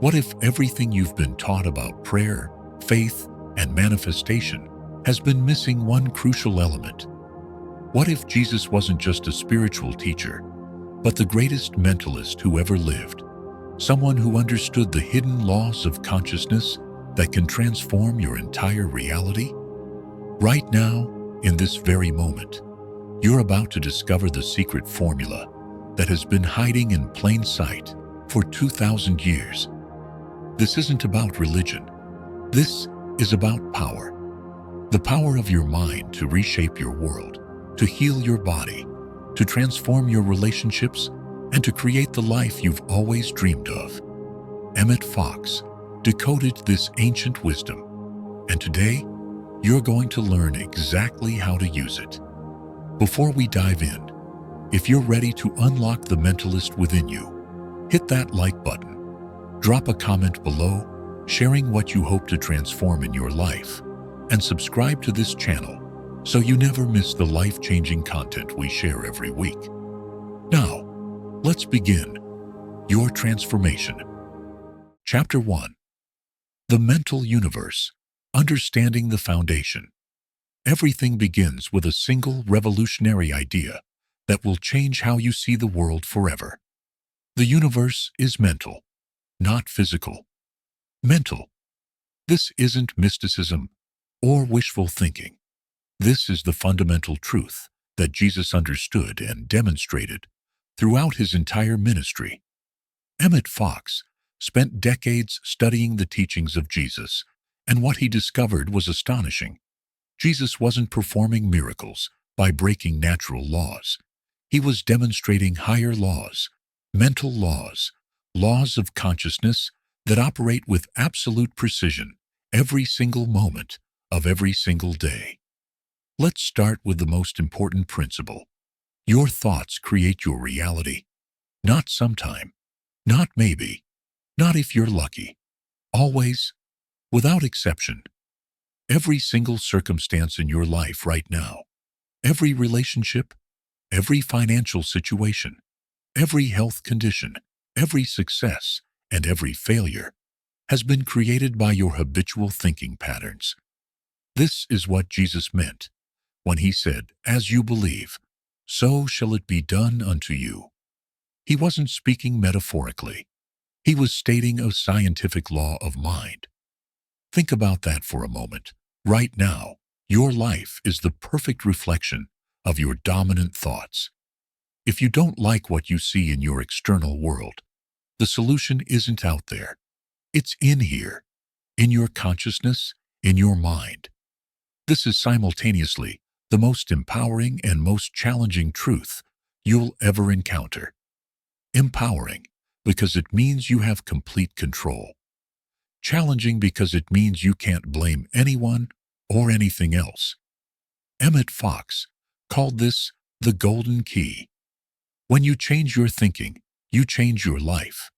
What if everything you've been taught about prayer, faith, and manifestation has been missing one crucial element? What if Jesus wasn't just a spiritual teacher, but the greatest mentalist who ever lived? Someone who understood the hidden laws of consciousness that can transform your entire reality? Right now, in this very moment, you're about to discover the secret formula that has been hiding in plain sight for 2,000 years. This isn't about religion. This is about power. The power of your mind to reshape your world, to heal your body, to transform your relationships, and to create the life you've always dreamed of. Emmet Fox decoded this ancient wisdom, and today, you're going to learn exactly how to use it. Before we dive in, if you're ready to unlock the mentalist within you, hit that like button. Drop a comment below, sharing what you hope to transform in your life, and subscribe to this channel so you never miss the life-changing content we share every week. Now, let's begin your transformation. Chapter 1. The Mental Universe. Understanding the Foundation. Everything begins with a single revolutionary idea that will change how you see the world forever. The universe is mental, not physical. Mental. This isn't mysticism or wishful thinking. This is the fundamental truth that Jesus understood and demonstrated throughout his entire ministry. Emmet Fox spent decades studying the teachings of Jesus, and what he discovered was astonishing. Jesus wasn't performing miracles by breaking natural laws. He was demonstrating higher laws, mental laws, laws of consciousness that operate with absolute precision every single moment of every single day. Let's start with the most important principle. Your thoughts create your reality. Not sometime, not maybe, not if you're lucky. Always, without exception. Every single circumstance in your life right now, every relationship, every financial situation, every health condition, every success, and every failure has been created by your habitual thinking patterns. This is what Jesus meant when he said, "As you believe, so shall it be done unto you." He wasn't speaking metaphorically. He was stating a scientific law of mind. Think about that for a moment. Right now, your life is the perfect reflection of your dominant thoughts. If you don't like what you see in your external world, the solution isn't out there. It's in here, in your consciousness, in your mind. This is simultaneously the most empowering and most challenging truth you'll ever encounter. Empowering because it means you have complete control. Challenging because it means you can't blame anyone or anything else. Emmet Fox called this the golden key. When you change your thinking, you change your life.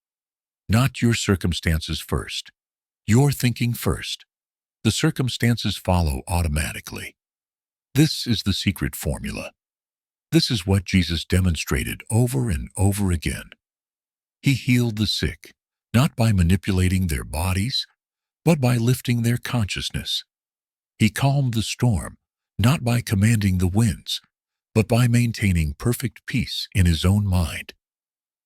Not your circumstances first. Your thinking first. The circumstances follow automatically. This is the secret formula. This is what Jesus demonstrated over and over again. He healed the sick, not by manipulating their bodies, but by lifting their consciousness. He calmed the storm, not by commanding the winds, but by maintaining perfect peace in his own mind.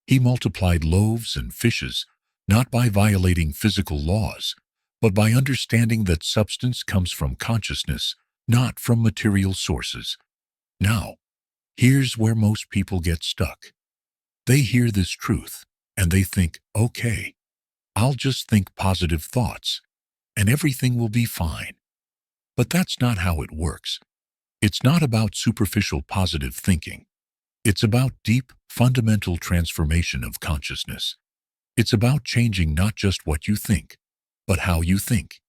He multiplied loaves and fishes, not by violating physical laws, but by understanding that substance comes from consciousness, not from material sources. Now, here's where most people get stuck. They hear this truth, and they think, okay, I'll just think positive thoughts, and everything will be fine. But that's not how it works. It's not about superficial positive thinking. It's about deep, fundamental transformation of consciousness. It's about changing not just what you think, but how you think.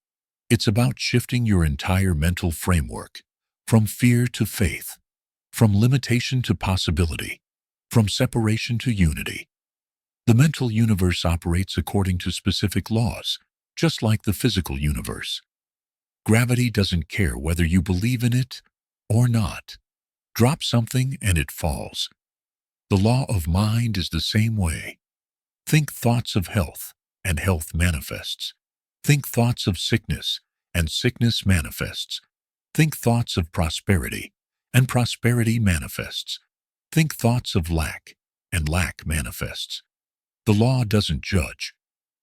It's about shifting your entire mental framework, from fear to faith, from limitation to possibility, from separation to unity. The mental universe operates according to specific laws, just like the physical universe. Gravity doesn't care whether you believe in it or not. Drop something and it falls. The law of mind is the same way. Think thoughts of health, and health manifests. Think thoughts of sickness, and sickness manifests. Think thoughts of prosperity, and prosperity manifests. Think thoughts of lack, and lack manifests. The law doesn't judge.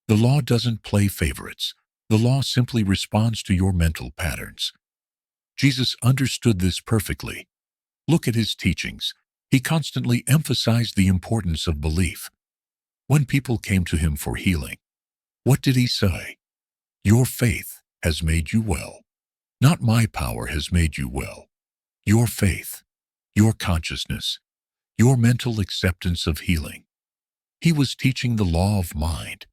The law doesn't play favorites. The law simply responds to your mental patterns. Jesus understood this perfectly. Look at his teachings. He constantly emphasized the importance of belief. When people came to him for healing, what did he say? Your faith has made you well. Not my power has made you well. Your faith, your consciousness, your mental acceptance of healing. He was teaching the law of mind.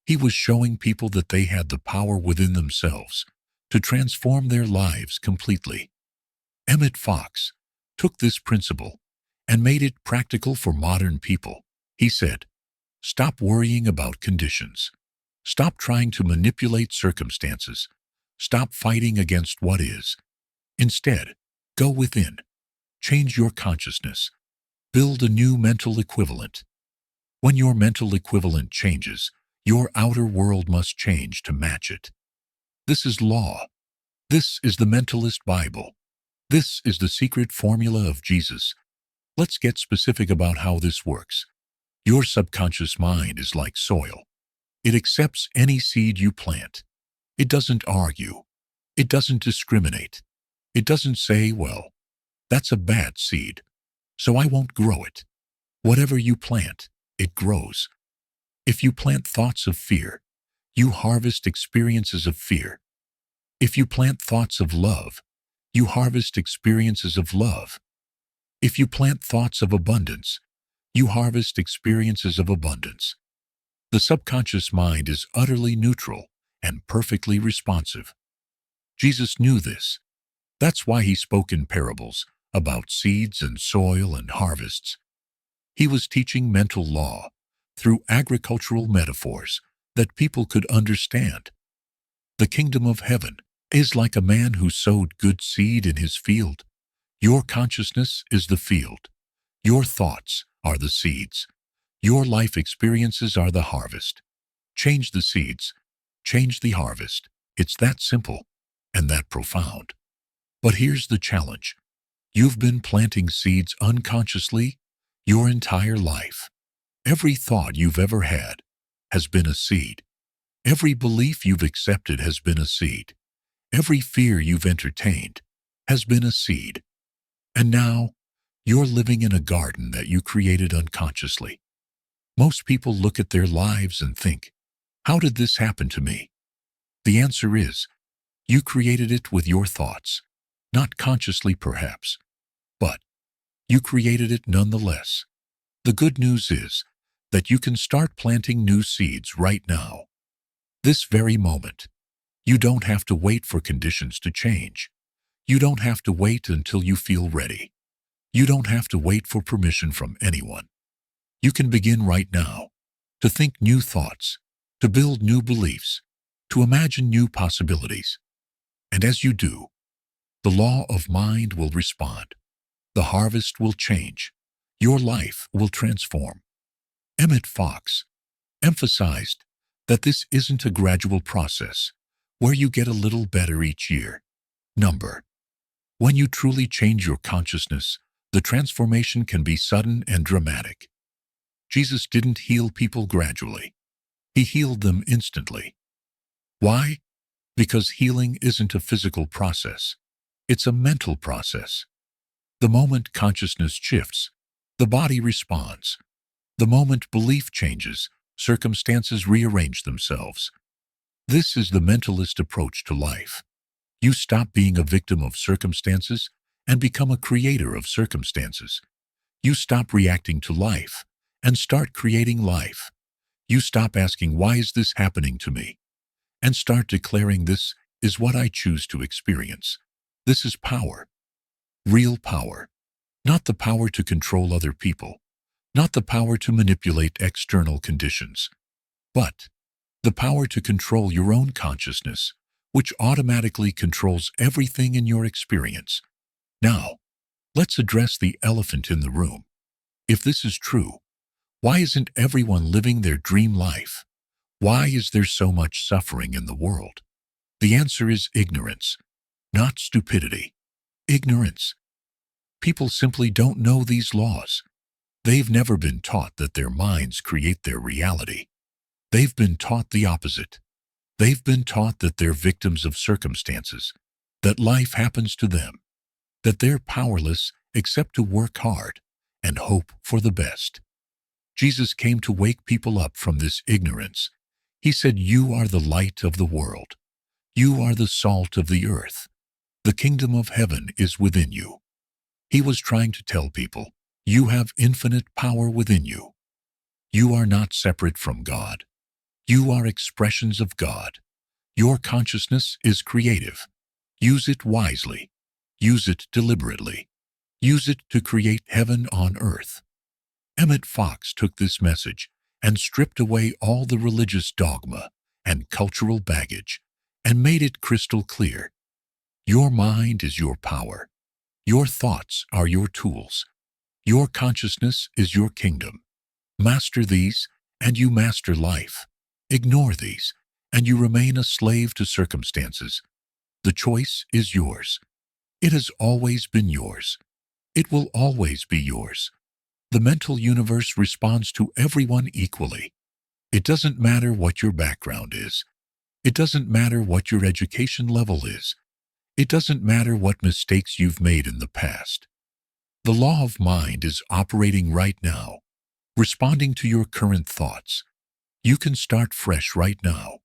He was showing people that they had the power within themselves to transform their lives completely. Emmet Fox took this principle and made it practical for modern people. He said, "Stop worrying about conditions. Stop trying to manipulate circumstances. Stop fighting against what is. Instead, go within. Change your consciousness. Build a new mental equivalent. When your mental equivalent changes, your outer world must change to match it. This is law. This is the Mentalist Bible. This is the secret formula of Jesus. Let's get specific about how this works. Your subconscious mind is like soil. It accepts any seed you plant. It doesn't argue. It doesn't discriminate. It doesn't say, well, that's a bad seed, so I won't grow it. Whatever you plant, it grows. If you plant thoughts of fear, you harvest experiences of fear. If you plant thoughts of love, you harvest experiences of love. If you plant thoughts of abundance, you harvest experiences of abundance. The subconscious mind is utterly neutral and perfectly responsive. Jesus knew this. That's why he spoke in parables about seeds and soil and harvests. He was teaching mental law through agricultural metaphors that people could understand. The kingdom of heaven is like a man who sowed good seed in his field. Your consciousness is the field. Your thoughts are the seeds. Your life experiences are the harvest. Change the seeds. Change the harvest. It's that simple and that profound. But here's the challenge. You've been planting seeds unconsciously your entire life. Every thought you've ever had has been a seed. Every belief you've accepted has been a seed. Every fear you've entertained has been a seed. And now, you're living in a garden that you created unconsciously. Most people look at their lives and think, how did this happen to me? The answer is, you created it with your thoughts. Not consciously perhaps, but you created it nonetheless. The good news is that you can start planting new seeds right now. This very moment. You don't have to wait for conditions to change. You don't have to wait until you feel ready. You don't have to wait for permission from anyone. You can begin right now to think new thoughts, to build new beliefs, to imagine new possibilities. And as you do, the law of mind will respond. The harvest will change. Your life will transform. Emmet Fox emphasized that this isn't a gradual process where you get a little better each year. When you truly change your consciousness, the transformation can be sudden and dramatic. Jesus didn't heal people gradually. He healed them instantly. Why? Because healing isn't a physical process. It's a mental process. The moment consciousness shifts, the body responds. The moment belief changes, circumstances rearrange themselves. This is the mentalist approach to life. You stop being a victim of circumstances and become a creator of circumstances. You stop reacting to life and start creating life. You stop asking, why is this happening to me? And start declaring, this is what I choose to experience. This is power. Real power. Not the power to control other people. Not the power to manipulate external conditions. But the power to control your own consciousness, which automatically controls everything in your experience. Now, let's address the elephant in the room. If this is true, why isn't everyone living their dream life? Why is there so much suffering in the world? The answer is ignorance, not stupidity. Ignorance. People simply don't know these laws. They've never been taught that their minds create their reality. They've been taught the opposite. They've been taught that they're victims of circumstances, that life happens to them, that they're powerless except to work hard and hope for the best. Jesus came to wake people up from this ignorance. He said, "You are the light of the world. You are the salt of the earth. The kingdom of heaven is within you." He was trying to tell people, you have infinite power within you. You are not separate from God. You are expressions of God. Your consciousness is creative. Use it wisely. Use it deliberately. Use it to create heaven on earth. Emmet Fox took this message and stripped away all the religious dogma and cultural baggage and made it crystal clear. Your mind is your power. Your thoughts are your tools. Your consciousness is your kingdom. Master these, and you master life. Ignore these, and you remain a slave to circumstances. The choice is yours. It has always been yours. It will always be yours. The mental universe responds to everyone equally. It doesn't matter what your background is. It doesn't matter what your education level is. It doesn't matter what mistakes you've made in the past. The law of mind is operating right now, responding to your current thoughts. You can start fresh right now.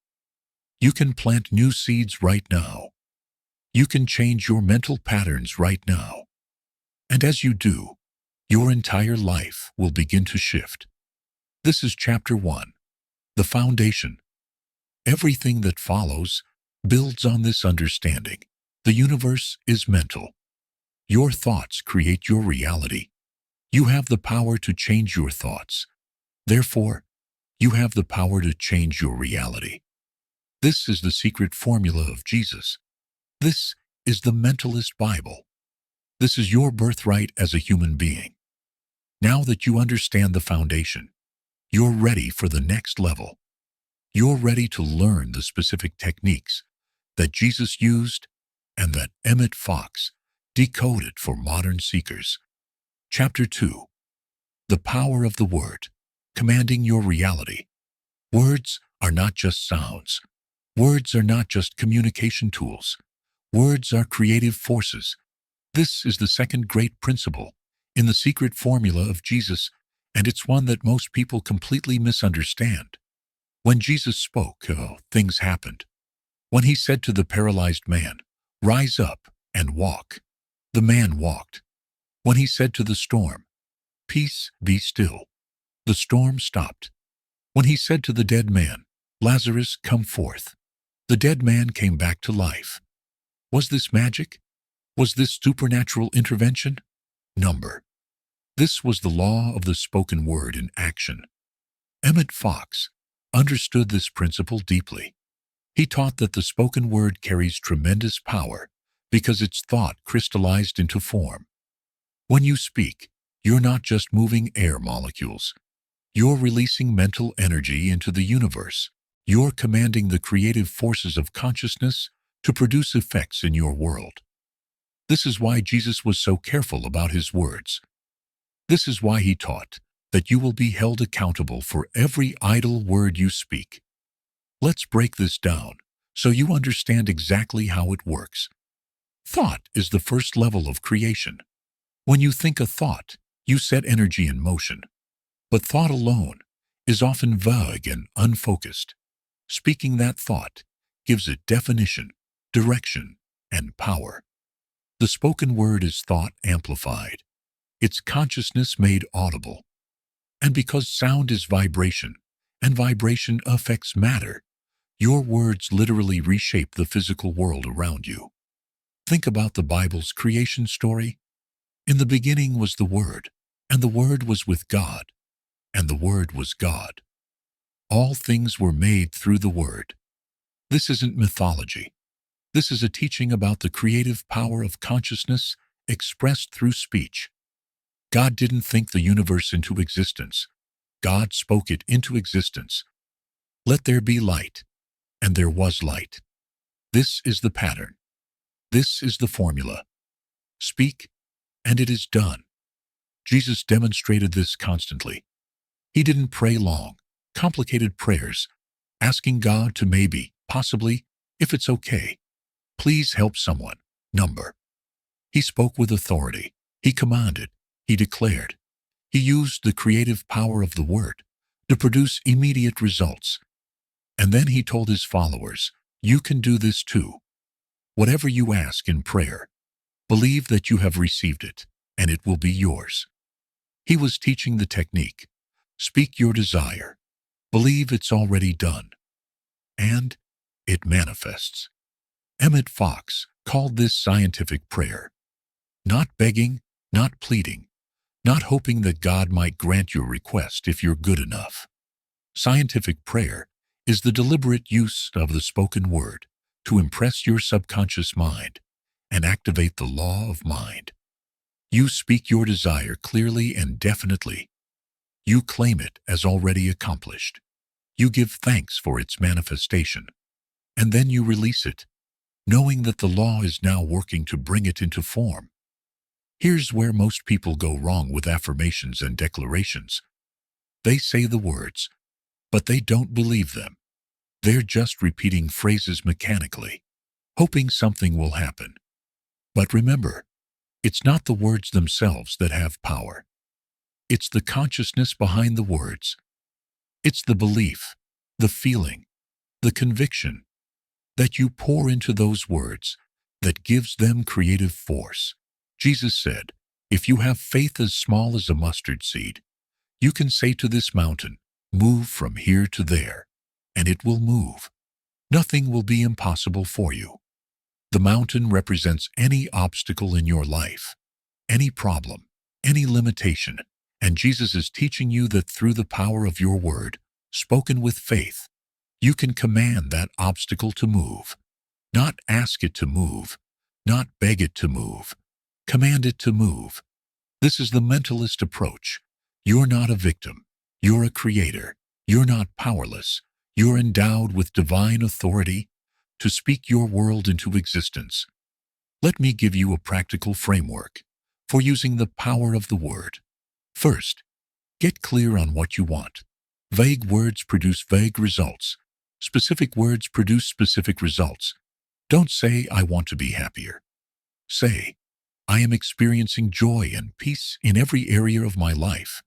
You can plant new seeds right now. You can change your mental patterns right now. And as you do, your entire life will begin to shift. This is Chapter 1, the foundation. Everything that follows builds on this understanding. The universe is mental. Your thoughts create your reality. You have the power to change your thoughts. Therefore, you have the power to change your reality. This is the secret formula of Jesus. This is the Mentalist Bible. This is your birthright as a human being. Now that you understand the foundation, you're ready for the next level. You're ready to learn the specific techniques that Jesus used and that Emmet Fox decoded for modern seekers. Chapter 2. The power of the word, commanding your reality. Words are not just sounds. Words are not just communication tools. Words are creative forces. This is the second great principle in the secret formula of Jesus, and it's one that most people completely misunderstand. When Jesus spoke, things happened. When he said to the paralyzed man, "Rise up and walk," the man walked. When he said to the storm, "Peace, be still," the storm stopped. When he said to the dead man, "Lazarus, come forth," the dead man came back to life. Was this magic? Was this supernatural intervention? Number. This was the law of the spoken word in action. Emmet Fox understood this principle deeply. He taught that the spoken word carries tremendous power because its thought crystallized into form. When you speak, you're not just moving air molecules. You're releasing mental energy into the universe. You're commanding the creative forces of consciousness to produce effects in your world. This is why Jesus was so careful about his words. This is why he taught that you will be held accountable for every idle word you speak. Let's break this down so you understand exactly how it works. Thought is the first level of creation. When you think a thought, you set energy in motion. But thought alone is often vague and unfocused. Speaking that thought gives it definition, direction, and power. The spoken word is thought amplified. It's consciousness made audible. And because sound is vibration, and vibration affects matter, your words literally reshape the physical world around you. Think about the Bible's creation story. In the beginning was the Word, and the Word was with God, and the Word was God. All things were made through the Word. This isn't mythology. This is a teaching about the creative power of consciousness expressed through speech. God didn't think the universe into existence. God spoke it into existence. Let there be light, and there was light. This is the pattern. This is the formula. Speak, and it is done. Jesus demonstrated this constantly. He didn't pray long, complicated prayers, asking God to maybe, possibly, if it's okay, please help someone, number. He spoke with authority. He commanded. He declared. He used the creative power of the word to produce immediate results. And then he told his followers, you can do this too. Whatever you ask in prayer, believe that you have received it, and it will be yours. He was teaching the technique. Speak your desire. Believe it's already done. And it manifests. Emmet Fox called this scientific prayer. Not begging, not pleading, not hoping that God might grant your request if you're good enough. Scientific prayer is the deliberate use of the spoken word to impress your subconscious mind and activate the law of mind. You speak your desire clearly and definitely. You claim it as already accomplished. You give thanks for its manifestation, and then you release it, knowing that the law is now working to bring it into form. Here's where most people go wrong with affirmations and declarations. They say the words, but they don't believe them. They're just repeating phrases mechanically, hoping something will happen. But remember, it's not the words themselves that have power. It's the consciousness behind the words. It's the belief, the feeling, the conviction that you pour into those words that gives them creative force. Jesus said, if you have faith as small as a mustard seed, you can say to this mountain, move from here to there, and it will move. Nothing will be impossible for you. The mountain represents any obstacle in your life, any problem, any limitation, and Jesus is teaching you that through the power of your word, spoken with faith, you can command that obstacle to move. Not ask it to move, not beg it to move. Command it to move. This is the mentalist approach. You're not a victim. You're a creator. You're not powerless. You're endowed with divine authority to speak your world into existence. Let me give you a practical framework for using the power of the word. First, get clear on what you want. Vague words produce vague results. Specific words produce specific results. Don't say, I want to be happier. Say, I am experiencing joy and peace in every area of my life.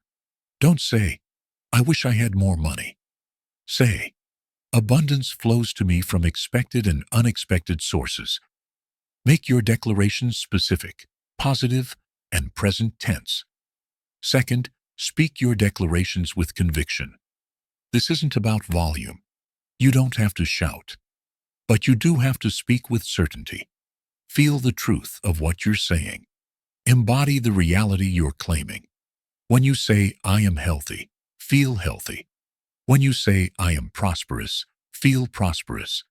Don't say, I wish I had more money. Say, abundance flows to me from expected and unexpected sources. Make your declarations specific, positive, and present tense. Second, speak your declarations with conviction. This isn't about volume. You don't have to shout, but you do have to speak with certainty. Feel the truth of what you're saying. Embody the reality you're claiming. When you say, I am healthy, feel healthy. When you say, I am prosperous, feel prosperous.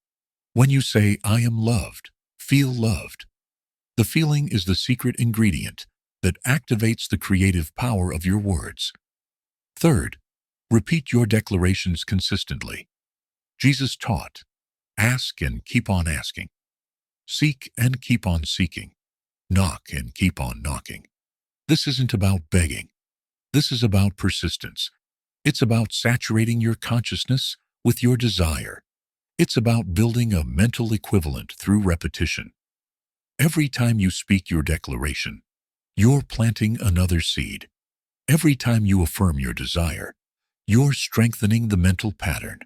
When you say, I am loved, feel loved. The feeling is the secret ingredient that activates the creative power of your words. Third, repeat your declarations consistently. Jesus taught, ask and keep on asking. Seek and keep on seeking. Knock and keep on knocking. This isn't about begging. This is about persistence. It's about saturating your consciousness with your desire. It's about building a mental equivalent through repetition. Every time you speak your declaration, you're planting another seed. Every time you affirm your desire, you're strengthening the mental pattern.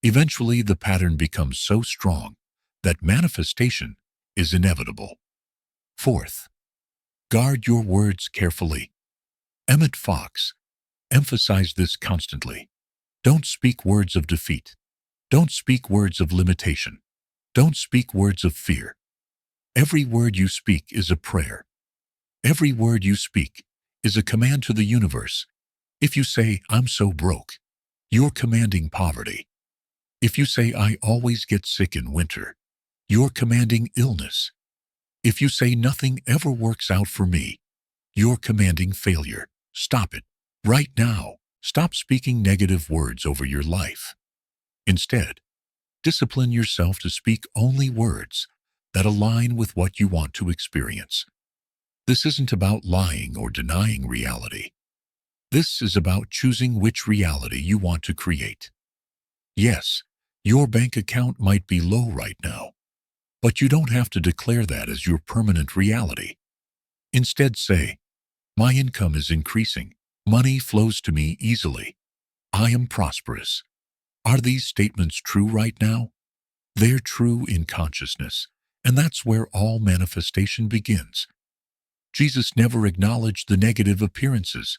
Eventually, the pattern becomes so strong that manifestation is inevitable. Fourth, guard your words carefully. Emmet Fox emphasized this constantly. Don't speak words of defeat. Don't speak words of limitation. Don't speak words of fear. Every word you speak is a prayer. Every word you speak is a command to the universe. If you say, I'm so broke, you're commanding poverty. If you say, I always get sick in winter, you're commanding illness. If you say nothing ever works out for me, you're commanding failure. Stop it. Right now. Stop speaking negative words over your life. Instead, discipline yourself to speak only words that align with what you want to experience. This isn't about lying or denying reality. This is about choosing which reality you want to create. Yes, your bank account might be low right now, but you don't have to declare that as your permanent reality. Instead say, my income is increasing. Money flows to me easily. I am prosperous. Are these statements true right now? They're true in consciousness, and that's where all manifestation begins. Jesus never acknowledged the negative appearances.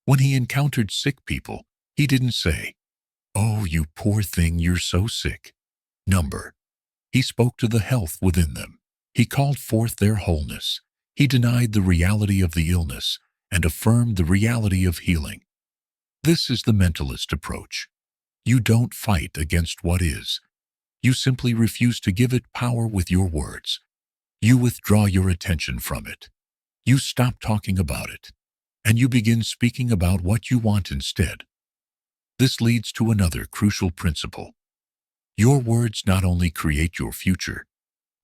When he encountered sick people, he didn't say, "Oh, you poor thing, you're so sick." Number. He spoke to the health within them. He called forth their wholeness. He denied the reality of the illness and affirmed the reality of healing. This is the mentalist approach. You don't fight against what is. You simply refuse to give it power with your words. You withdraw your attention from it. You stop talking about it, and you begin speaking about what you want instead. This leads to another crucial principle. Your words not only create your future,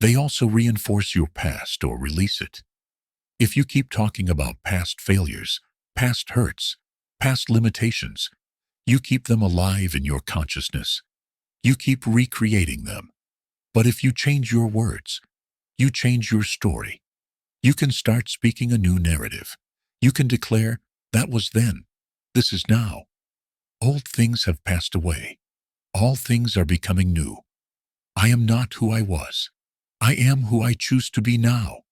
they also reinforce your past or release it. If you keep talking about past failures, past hurts, past limitations, you keep them alive in your consciousness. You keep recreating them. But if you change your words, you change your story. You can start speaking a new narrative. You can declare, that was then, this is now. Old things have passed away. All things are becoming new. I am not who I was. I am who I choose to be now.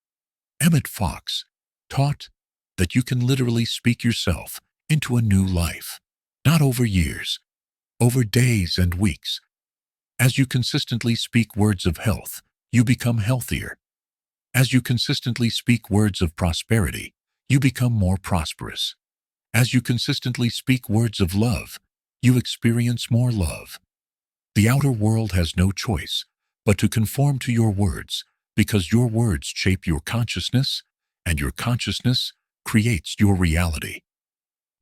Emmet Fox taught that you can literally speak yourself into a new life, not over years, over days and weeks. As you consistently speak words of health, you become healthier. As you consistently speak words of prosperity, you become more prosperous. As you consistently speak words of love, you experience more love. The outer world has no choice but to conform to your words, because your words shape your consciousness, and your consciousness creates your reality.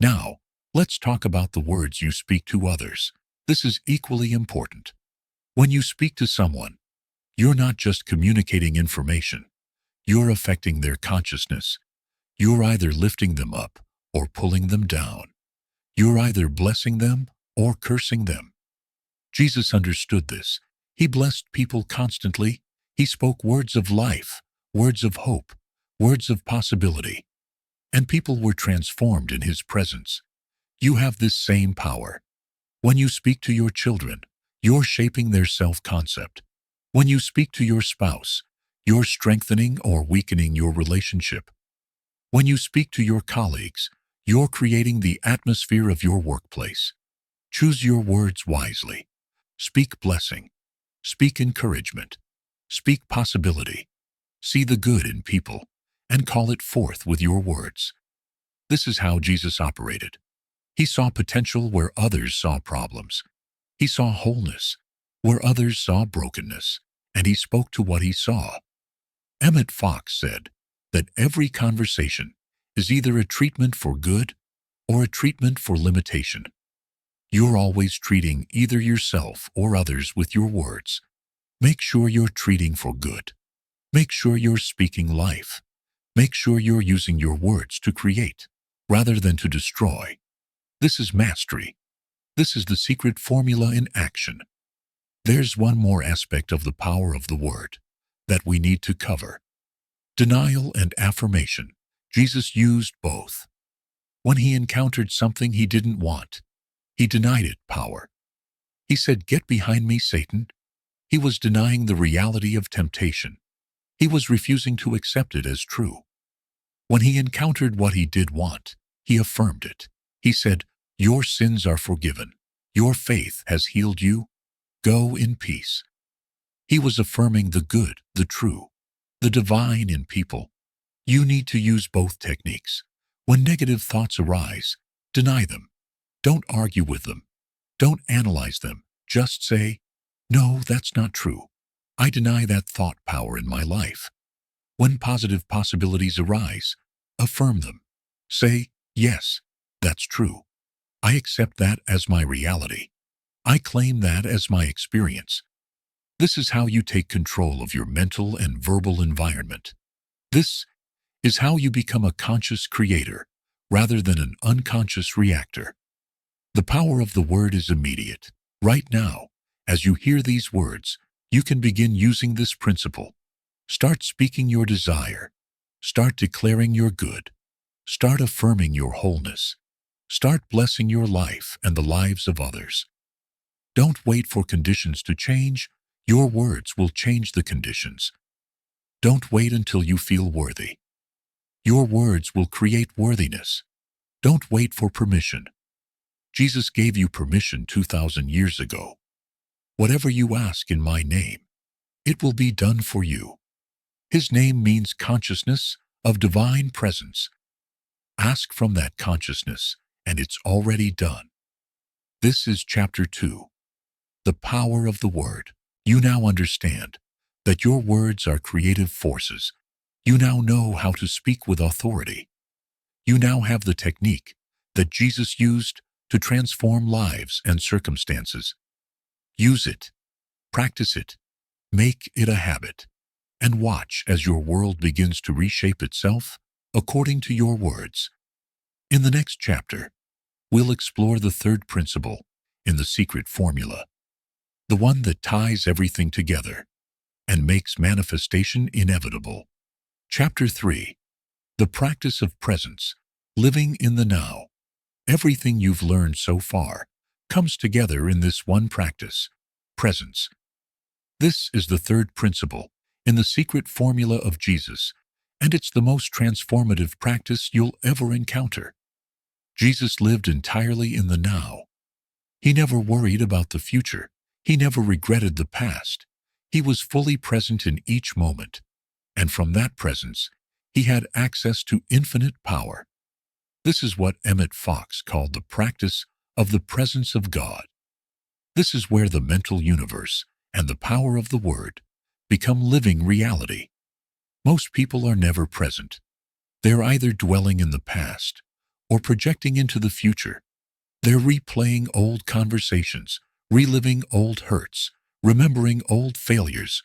Now, let's talk about the words you speak to others. This is equally important. When you speak to someone, you're not just communicating information. You're affecting their consciousness. You're either lifting them up or pulling them down. You're either blessing them or cursing them. Jesus understood this. He blessed people constantly. He spoke words of life, words of hope, words of possibility. And people were transformed in his presence. You have this same power. When you speak to your children, you're shaping their self-concept. When you speak to your spouse, you're strengthening or weakening your relationship. When you speak to your colleagues, you're creating the atmosphere of your workplace. Choose your words wisely. Speak blessing. Speak encouragement. Speak possibility. See the good in people and call it forth with your words. This is how Jesus operated. He saw potential where others saw problems. He saw wholeness where others saw brokenness, and he spoke to what he saw. Emmet Fox said that every conversation is either a treatment for good or a treatment for limitation. You're always treating either yourself or others with your words. Make sure you're treating for good. Make sure you're speaking life. Make sure you're using your words to create, rather than to destroy. This is mastery. This is the secret formula in action. There's one more aspect of the power of the word that we need to cover. Denial and affirmation. Jesus used both. When he encountered something he didn't want, he denied it power. He said, "Get behind me, Satan." He was denying the reality of temptation. He was refusing to accept it as true. When he encountered what he did want, he affirmed it. He said, "Your sins are forgiven. Your faith has healed you. Go in peace." He was affirming the good, the true, the divine in people. You need to use both techniques. When negative thoughts arise, deny them. Don't argue with them. Don't analyze them. Just say, "No, that's not true. I deny that thought power in my life." When positive possibilities arise, affirm them. Say, "Yes, that's true. I accept that as my reality. I claim that as my experience. This is how you take control of your mental and verbal environment. This is how you become a conscious creator rather than an unconscious reactor. The power of the word is immediate. Right now, as you hear these words, you can begin using this principle. Start speaking your desire. Start declaring your good. Start affirming your wholeness. Start blessing your life and the lives of others. Don't wait for conditions to change. Your words will change the conditions. Don't wait until you feel worthy. Your words will create worthiness. Don't wait for permission. Jesus gave you permission 2,000 years ago. Whatever you ask in my name, it will be done for you. His name means consciousness of divine presence. Ask from that consciousness, and it's already done. This is chapter 2. The power of the word. You now understand that your words are creative forces. You now know how to speak with authority. You now have the technique that Jesus used to transform lives and circumstances. Use it, practice it, make it a habit, and watch as your world begins to reshape itself according to your words. In the next chapter, we'll explore the third principle in the secret formula, the one that ties everything together and makes manifestation inevitable. Chapter 3. The practice of presence, living in the now. Everything you've learned so far comes together in this one practice, presence. This is the third principle in the secret formula of Jesus, and it's the most transformative practice you'll ever encounter. Jesus lived entirely in the now. He never worried about the future. He never regretted the past. He was fully present in each moment, and from that presence, he had access to infinite power. This is what Emmet Fox called the practice of the presence of God. This is where the mental universe and the power of the word become living reality. Most people are never present. They're either dwelling in the past or projecting into the future. They're replaying old conversations, reliving old hurts, remembering old failures,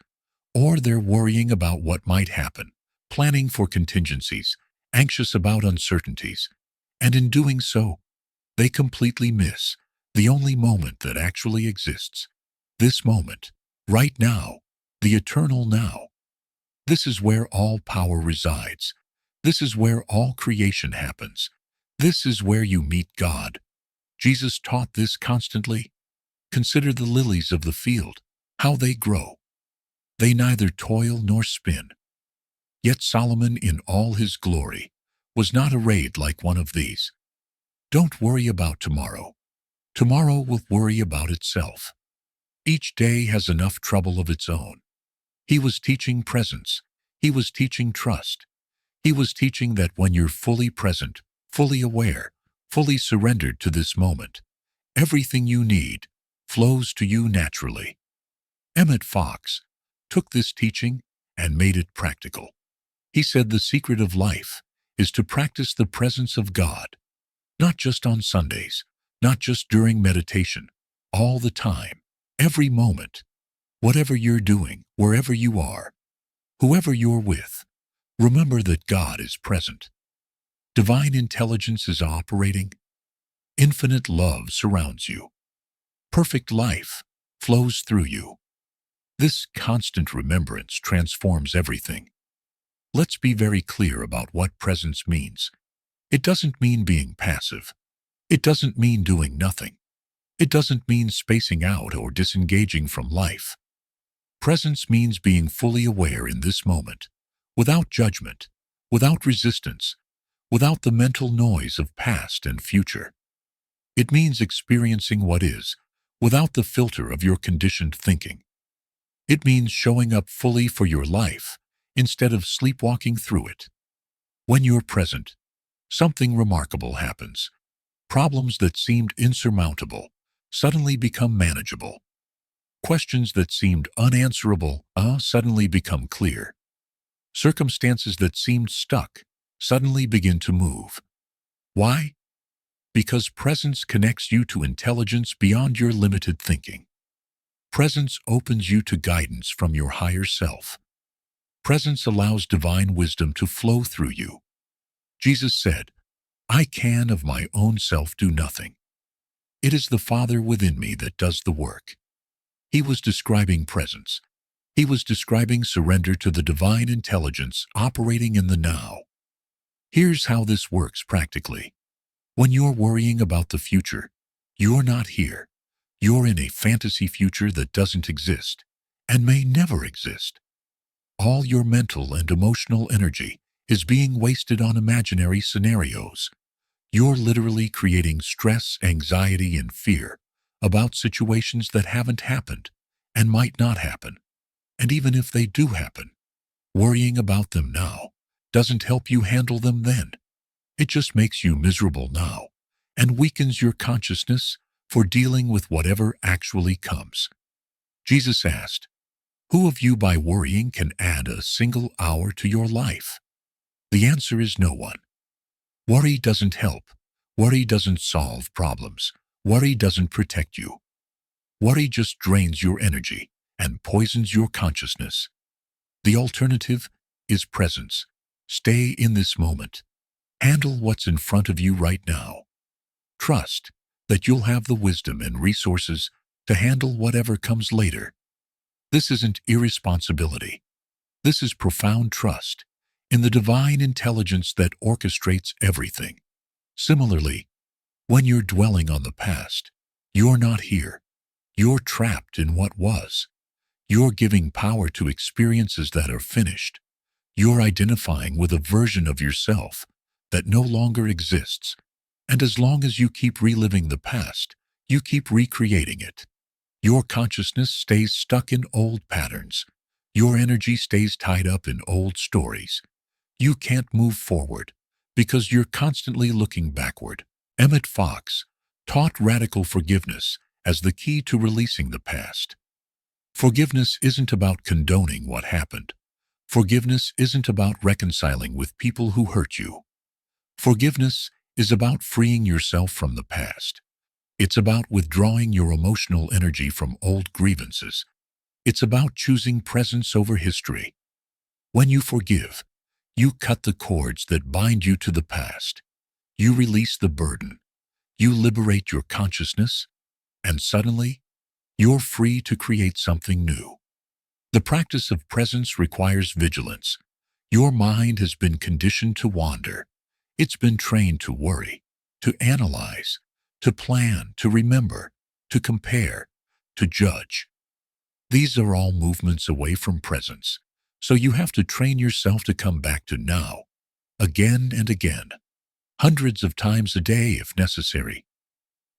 or they're worrying about what might happen, planning for contingencies, anxious about uncertainties, and in doing so, they completely miss the only moment that actually exists. This moment, right now, the eternal now. This is where all power resides. This is where all creation happens. This is where you meet God. Jesus taught this constantly. Consider the lilies of the field, how they grow. They neither toil nor spin. Yet Solomon in all his glory was not arrayed like one of these. Don't worry about tomorrow. Tomorrow will worry about itself. Each day has enough trouble of its own. He was teaching presence. He was teaching trust. He was teaching that when you're fully present, fully aware, fully surrendered to this moment, everything you need flows to you naturally. Emmet Fox took this teaching and made it practical. He said the secret of life is to practice the presence of God, not just on Sundays, not just during meditation, all the time, every moment, whatever you're doing, wherever you are, whoever you're with, remember that God is present. Divine intelligence is operating. Infinite love surrounds you. Perfect life flows through you. This constant remembrance transforms everything. Let's be very clear about what presence means. It doesn't mean being passive. It doesn't mean doing nothing. It doesn't mean spacing out or disengaging from life. Presence means being fully aware in this moment, without judgment, without resistance, without the mental noise of past and future. It means experiencing what is, without the filter of your conditioned thinking. It means showing up fully for your life instead of sleepwalking through it. When you're present, something remarkable happens. Problems that seemed insurmountable suddenly become manageable. Questions that seemed unanswerable suddenly become clear. Circumstances that seemed stuck suddenly begin to move. Why? Because presence connects you to intelligence beyond your limited thinking. Presence opens you to guidance from your higher self. Presence allows divine wisdom to flow through you. Jesus said, "I can of my own self do nothing. It is the Father within me that does the work." He was describing presence. He was describing surrender to the divine intelligence operating in the now. Here's how this works practically. When you're worrying about the future, you're not here. You're in a fantasy future that doesn't exist and may never exist. All your mental and emotional energy is being wasted on imaginary scenarios. You're literally creating stress, anxiety, and fear about situations that haven't happened and might not happen. And even if they do happen, worrying about them now doesn't help you handle them then. It just makes you miserable now and weakens your consciousness for dealing with whatever actually comes. Jesus asked, "Who of you by worrying can add a single hour to your life?" The answer is no one. Worry doesn't help. Worry doesn't solve problems. Worry doesn't protect you. Worry just drains your energy and poisons your consciousness. The alternative is presence. Stay in this moment. Handle what's in front of you right now. Trust that you'll have the wisdom and resources to handle whatever comes later. This isn't irresponsibility. This is profound trust in the divine intelligence that orchestrates everything. Similarly, when you're dwelling on the past, you're not here. You're trapped in what was. You're giving power to experiences that are finished. You're identifying with a version of yourself that no longer exists. And as long as you keep reliving the past, you keep recreating it. Your consciousness stays stuck in old patterns. Your energy stays tied up in old stories. You can't move forward because you're constantly looking backward. Emmet Fox taught radical forgiveness as the key to releasing the past. Forgiveness isn't about condoning what happened. Forgiveness isn't about reconciling with people who hurt you. Forgiveness is about freeing yourself from the past. It's about withdrawing your emotional energy from old grievances. It's about choosing presence over history. When you forgive, you cut the cords that bind you to the past. You release the burden. You liberate your consciousness, and suddenly, you're free to create something new. The practice of presence requires vigilance. Your mind has been conditioned to wander. It's been trained to worry, to analyze, to plan, to remember, to compare, to judge. These are all movements away from presence, so you have to train yourself to come back to now, again and again, hundreds of times a day if necessary.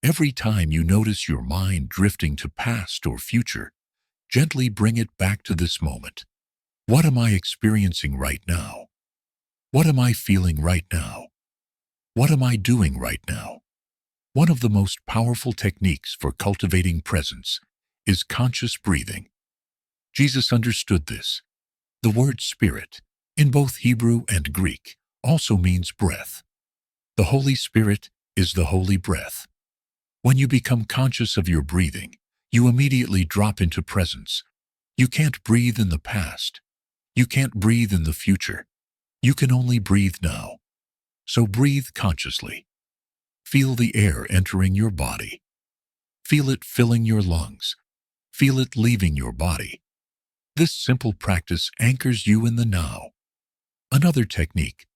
Every time you notice your mind drifting to past or future, gently bring it back to this moment. What am I experiencing right now? What am I feeling right now? What am I doing right now? One of the most powerful techniques for cultivating presence is conscious breathing. Jesus understood this. The word spirit, in both Hebrew and Greek, also means breath. The Holy Spirit is the holy breath. When you become conscious of your breathing, you immediately drop into presence. You can't breathe in the past. You can't breathe in the future. You can only breathe now. So breathe consciously. Feel the air entering your body. Feel it filling your lungs. Feel it leaving your body. This simple practice anchors you in the now. Another technique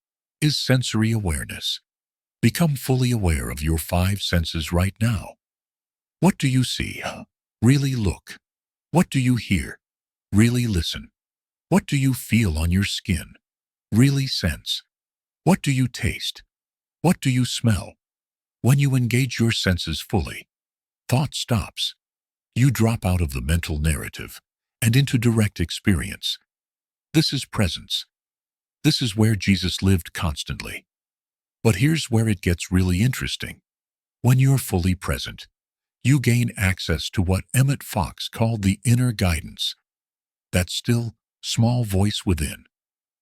is sensory awareness. Become fully aware of your five senses right now. What do you see? Really look. What do you hear? Really listen. What do you feel on your skin? Really sense. What do you taste? What do you smell? When you engage your senses fully, thought stops. You drop out of the mental narrative and into direct experience. This is presence. This is where Jesus lived constantly. But here's where it gets really interesting. When you're fully present, you gain access to what Emmet Fox called the inner guidance. That still, small voice within.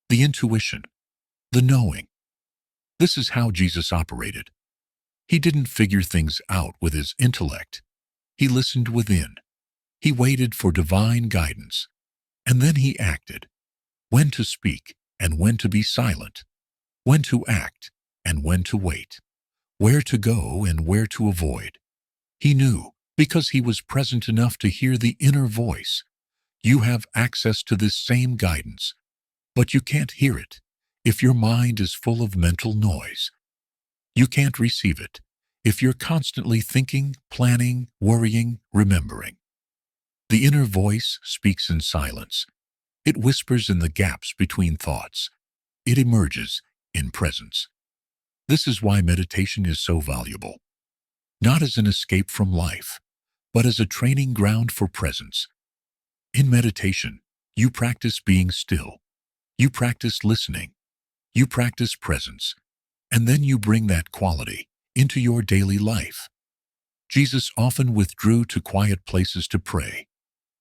The intuition. The knowing. This is how Jesus operated. He didn't figure things out with his intellect. He listened within. He waited for divine guidance. And then he acted. When to speak and when to be silent. When to act and when to wait. Where to go and where to avoid. He knew, because he was present enough to hear the inner voice. You have access to this same guidance, but you can't hear it if your mind is full of mental noise. You can't receive it if you're constantly thinking, planning, worrying, remembering. The inner voice speaks in silence. It whispers in the gaps between thoughts. It emerges in presence. This is why meditation is so valuable. Not as an escape from life, but as a training ground for presence. In meditation, you practice being still. You practice listening. You practice presence. And then you bring that quality into your daily life. Jesus often withdrew to quiet places to pray,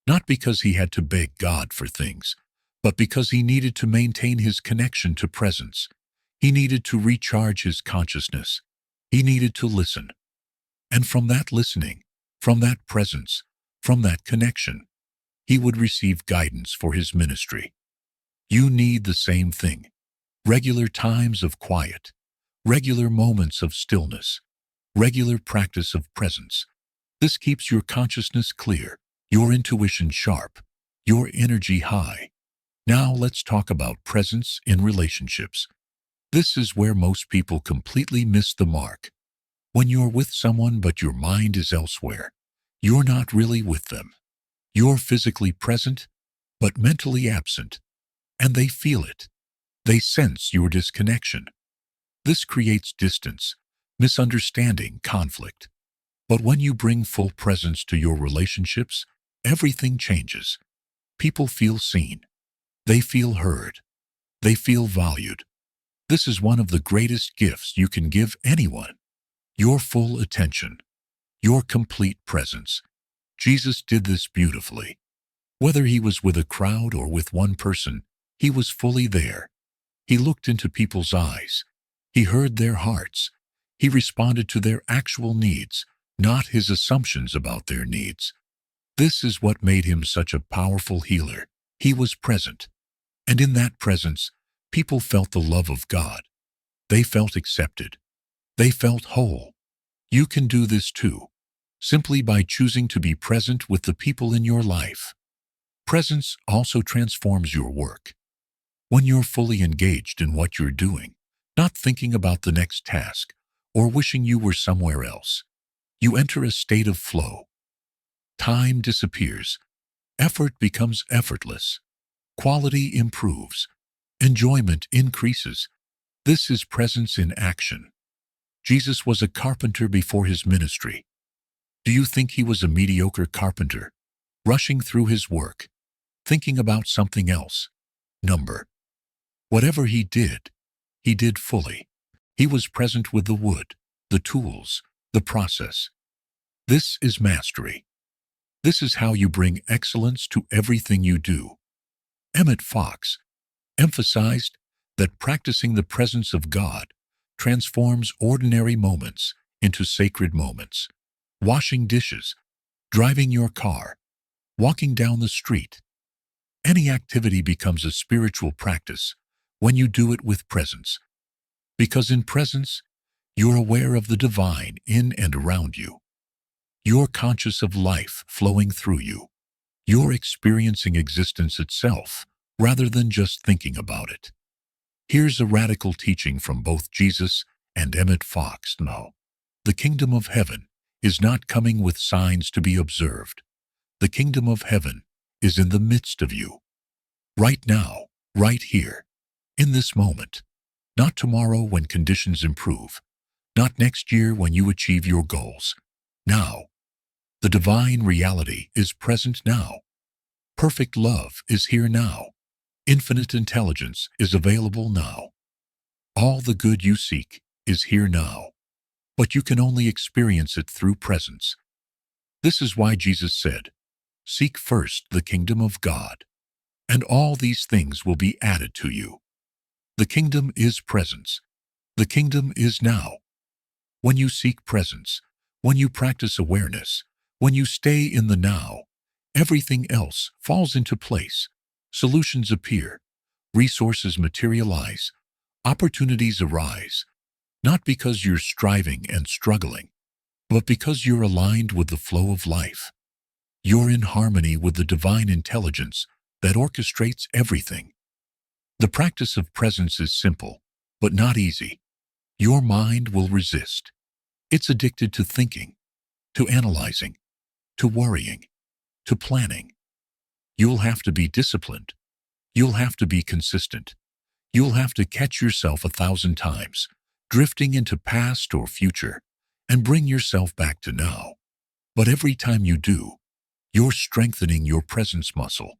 not because he had to beg God for things, but because he needed to maintain his connection to presence. He needed to recharge his consciousness. He needed to listen. And from that listening, from that presence, from that connection, he would receive guidance for his ministry. You need the same thing. Regular times of quiet, regular moments of stillness, regular practice of presence. This keeps your consciousness clear, your intuition sharp, your energy high. Now let's talk about presence in relationships. This is where most people completely miss the mark. When you're with someone but your mind is elsewhere, you're not really with them. You're physically present, but mentally absent, and they feel it. They sense your disconnection. This creates distance, misunderstanding, conflict. But when you bring full presence to your relationships, everything changes. People feel seen. They feel heard. They feel valued. This is one of the greatest gifts you can give anyone. Your full attention. Your complete presence. Jesus did this beautifully. Whether he was with a crowd or with one person, he was fully there. He looked into people's eyes. He heard their hearts. He responded to their actual needs, not his assumptions about their needs. This is what made him such a powerful healer. He was present. And in that presence, people felt the love of God. They felt accepted. They felt whole. You can do this too, simply by choosing to be present with the people in your life. Presence also transforms your work. When you're fully engaged in what you're doing, not thinking about the next task or wishing you were somewhere else, you enter a state of flow. Time disappears. Effort becomes effortless. Quality improves. Enjoyment increases. This is presence in action. Jesus was a carpenter before his ministry. Do you think he was a mediocre carpenter, rushing through his work, thinking about something else? Number. Whatever he did fully. He was present with the wood, the tools, the process. This is mastery. This is how you bring excellence to everything you do. Emmet Fox emphasized that practicing the presence of God transforms ordinary moments into sacred moments. Washing dishes, driving your car, walking down the street. Any activity becomes a spiritual practice when you do it with presence. Because in presence, you're aware of the divine in and around you. You're conscious of life flowing through you. You're experiencing existence itself rather than just thinking about it. Here's a radical teaching from both Jesus and Emmet Fox. No, the kingdom of heaven is not coming with signs to be observed. The kingdom of heaven is in the midst of you. Right now, right here, in this moment. Not tomorrow when conditions improve. Not next year when you achieve your goals. Now. The divine reality is present now. Perfect love is here now. Infinite intelligence is available now. All the good you seek is here now. But you can only experience it through presence. This is why Jesus said, "Seek first the kingdom of God, and all these things will be added to you." The kingdom is presence. The kingdom is now. When you seek presence, when you practice awareness, when you stay in the now, everything else falls into place. Solutions appear, resources materialize, opportunities arise, not because you're striving and struggling, but because you're aligned with the flow of life. You're in harmony with the divine intelligence that orchestrates everything. The practice of presence is simple, but not easy. Your mind will resist. It's addicted to thinking, to analyzing, to worrying, to planning. You'll have to be disciplined. You'll have to be consistent. You'll have to catch yourself 1,000 times, drifting into past or future, and bring yourself back to now. But every time you do, you're strengthening your presence muscle.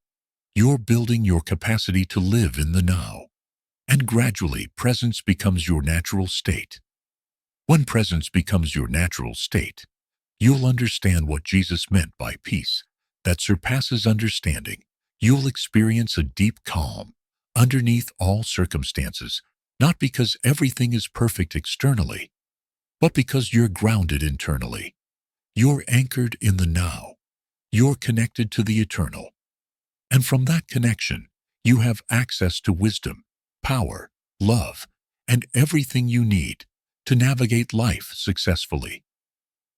You're building your capacity to live in the now. And gradually, presence becomes your natural state. When presence becomes your natural state, you'll understand what Jesus meant by peace that surpasses understanding. You'll experience a deep calm underneath all circumstances, not because everything is perfect externally, but because you're grounded internally. You're anchored in the now. You're connected to the eternal. And from that connection, you have access to wisdom, power, love, and everything you need to navigate life successfully.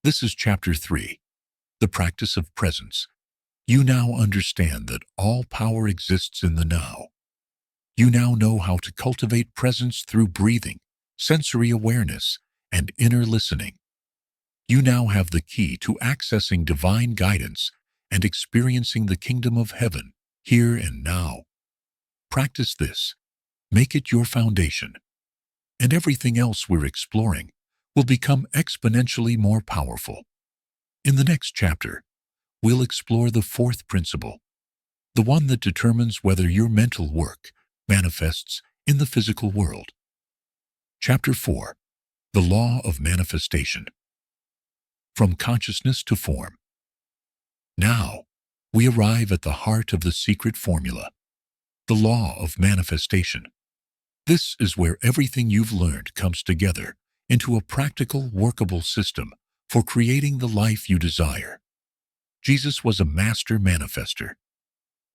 This is Chapter 3, the practice of presence. You now understand that all power exists in the now. You now know how to cultivate presence through breathing, sensory awareness, and inner listening. You now have the key to accessing divine guidance and experiencing the kingdom of heaven here and now. Practice this. Make it your foundation. And everything else we're exploring will become exponentially more powerful. In the next chapter, we'll explore the fourth principle, the one that determines whether your mental work manifests in the physical world. Chapter 4, the law of manifestation. From consciousness to form. Now, we arrive at the heart of the secret formula, the law of manifestation. This is where everything you've learned comes together into a practical, workable system for creating the life you desire. Jesus was a master manifester.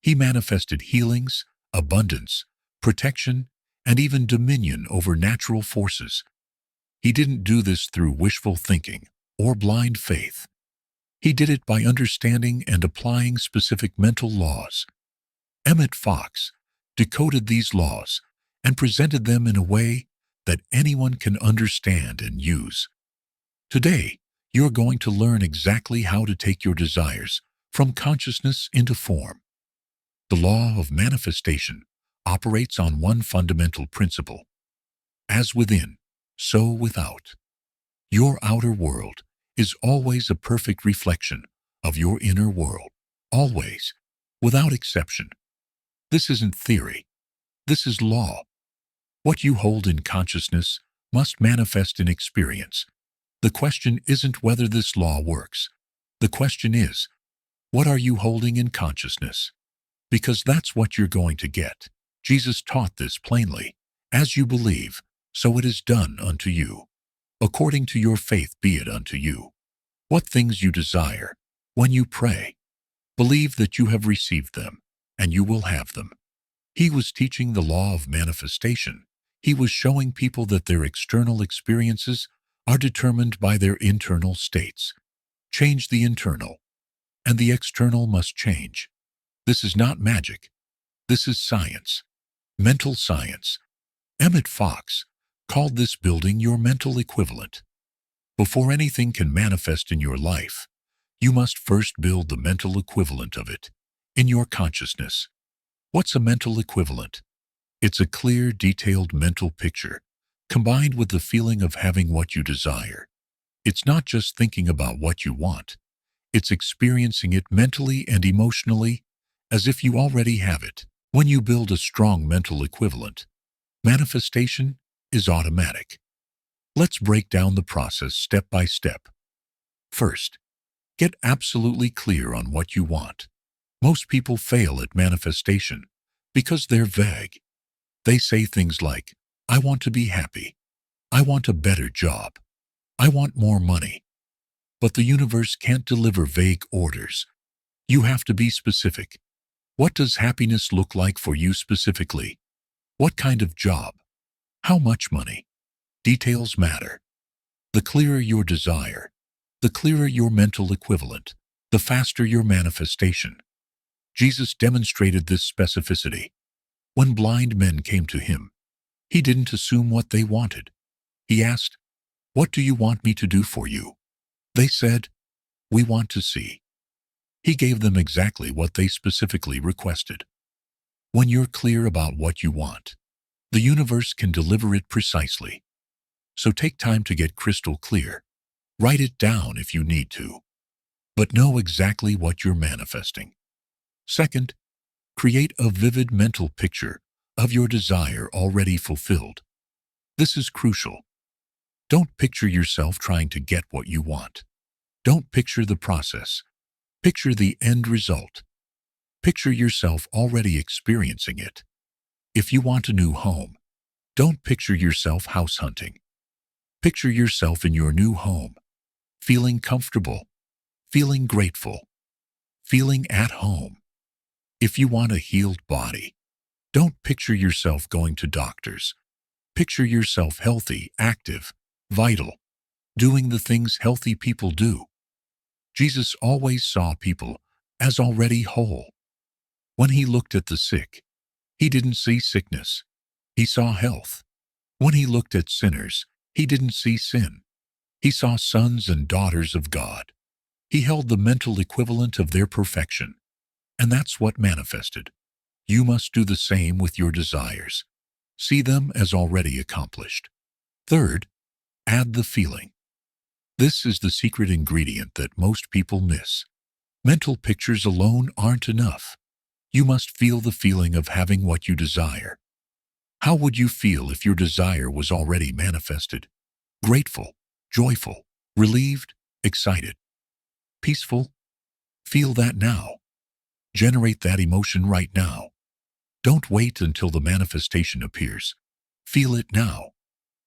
He manifested healings, abundance, protection, and even dominion over natural forces. He didn't do this through wishful thinking or blind faith. He did it by understanding and applying specific mental laws. Emmet Fox decoded these laws and presented them in a way that anyone can understand and use. Today, you're going to learn exactly how to take your desires from consciousness into form. The law of manifestation operates on one fundamental principle. As within, so without. Your outer world is always a perfect reflection of your inner world, always, without exception. This isn't theory. This is law. What you hold in consciousness must manifest in experience. The question isn't whether this law works. The question is, what are you holding in consciousness? Because that's what you're going to get. Jesus taught this plainly. As you believe, so it is done unto you. According to your faith be it unto you. What things you desire, when you pray, believe that you have received them, and you will have them. He was teaching the law of manifestation. He was showing people that their external experiences are determined by their internal states. Change the internal, and the external must change. This is not magic. This is science. Mental science. Emmet Fox called this building your mental equivalent. Before anything can manifest in your life, you must first build the mental equivalent of it in your consciousness. What's a mental equivalent? It's a clear, detailed mental picture combined with the feeling of having what you desire. It's not just thinking about what you want. It's experiencing it mentally and emotionally as if you already have it. When you build a strong mental equivalent, manifestation is automatic. Let's break down the process step by step. First, get absolutely clear on what you want. Most people fail at manifestation because they're vague. They say things like, I want to be happy. I want a better job. I want more money. But the universe can't deliver vague orders. You have to be specific. What does happiness look like for you specifically? What kind of job? How much money? Details matter. The clearer your desire, the clearer your mental equivalent, the faster your manifestation. Jesus demonstrated this specificity. When blind men came to him, he didn't assume what they wanted. He asked, "What do you want me to do for you?" They said, "We want to see." He gave them exactly what they specifically requested. When you're clear about what you want, the universe can deliver it precisely. So take time to get crystal clear. Write it down if you need to. But know exactly what you're manifesting. Second, create a vivid mental picture of your desire already fulfilled. This is crucial. Don't picture yourself trying to get what you want. Don't picture the process. Picture the end result. Picture yourself already experiencing it. If you want a new home, don't picture yourself house hunting. Picture yourself in your new home, feeling comfortable, feeling grateful, feeling at home. If you want a healed body, don't picture yourself going to doctors. Picture yourself healthy, active, vital, doing the things healthy people do. Jesus always saw people as already whole. When he looked at the sick, he didn't see sickness. He saw health. When he looked at sinners, he didn't see sin. He saw sons and daughters of God. He held the mental equivalent of their perfection. And that's what manifested. You must do the same with your desires. See them as already accomplished. Third, add the feeling. This is the secret ingredient that most people miss. Mental pictures alone aren't enough. You must feel the feeling of having what you desire. How would you feel if your desire was already manifested? Grateful, joyful, relieved, excited, peaceful? Feel that now. Generate that emotion right now. Don't wait until the manifestation appears. Feel it now.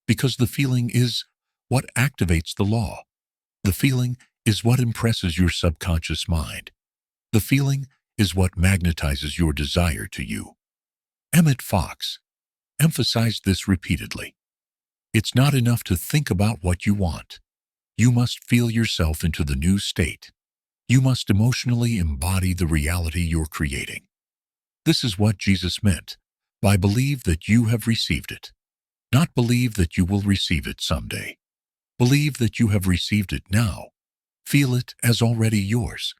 Because the feeling is what activates the law. The feeling is what impresses your subconscious mind. The feeling is what magnetizes your desire to you. Emmet Fox emphasized this repeatedly. It's not enough to think about what you want. You must feel yourself into the new state. You must emotionally embody the reality you're creating. This is what Jesus meant by believe that you have received it. Not believe that you will receive it someday. Believe that you have received it now. Feel it as already yours.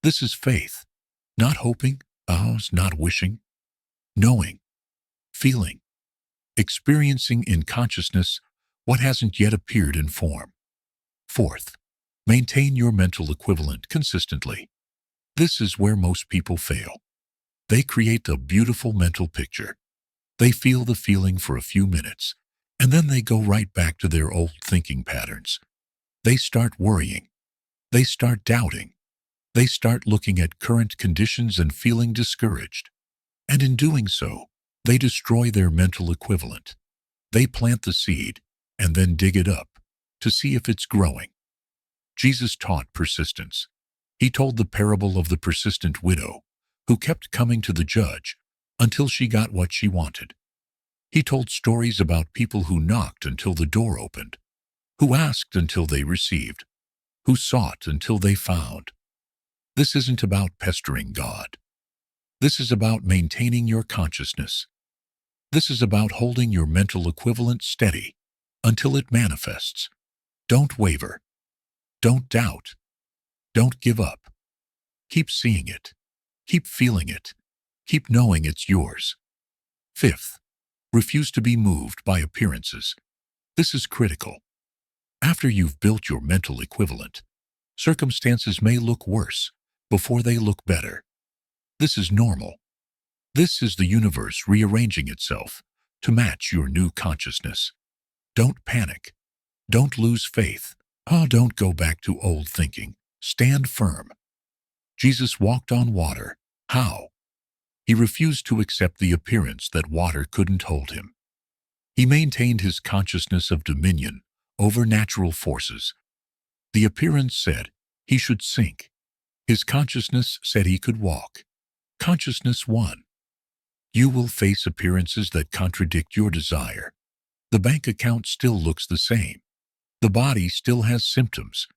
This is faith. Not hoping, not wishing. Knowing. Feeling. Experiencing in consciousness what hasn't yet appeared in form. Fourth, maintain your mental equivalent consistently. This is where most people fail. They create a beautiful mental picture. They feel the feeling for a few minutes, and then they go right back to their old thinking patterns. They start worrying. They start doubting. They start looking at current conditions and feeling discouraged. And in doing so, they destroy their mental equivalent. They plant the seed and then dig it up to see if it's growing. Jesus taught persistence. He told the parable of the persistent widow who kept coming to the judge until she got what she wanted. He told stories about people who knocked until the door opened, who asked until they received, who sought until they found. This isn't about pestering God. This is about maintaining your consciousness. This is about holding your mental equivalent steady until it manifests. Don't waver. Don't doubt. Don't give up. Keep seeing it. Keep feeling it. Keep knowing it's yours. Fifth, refuse to be moved by appearances. This is critical. After you've built your mental equivalent, circumstances may look worse before they look better. This is normal. This is the universe rearranging itself to match your new consciousness. Don't panic. Don't lose faith. Don't go back to old thinking. Stand firm. Jesus walked on water. How? He refused to accept the appearance that water couldn't hold him. He maintained his consciousness of dominion over natural forces. The appearance said he should sink. His consciousness said he could walk. Consciousness won. You will face appearances that contradict your desire. The bank account still looks the same. The body still has symptoms.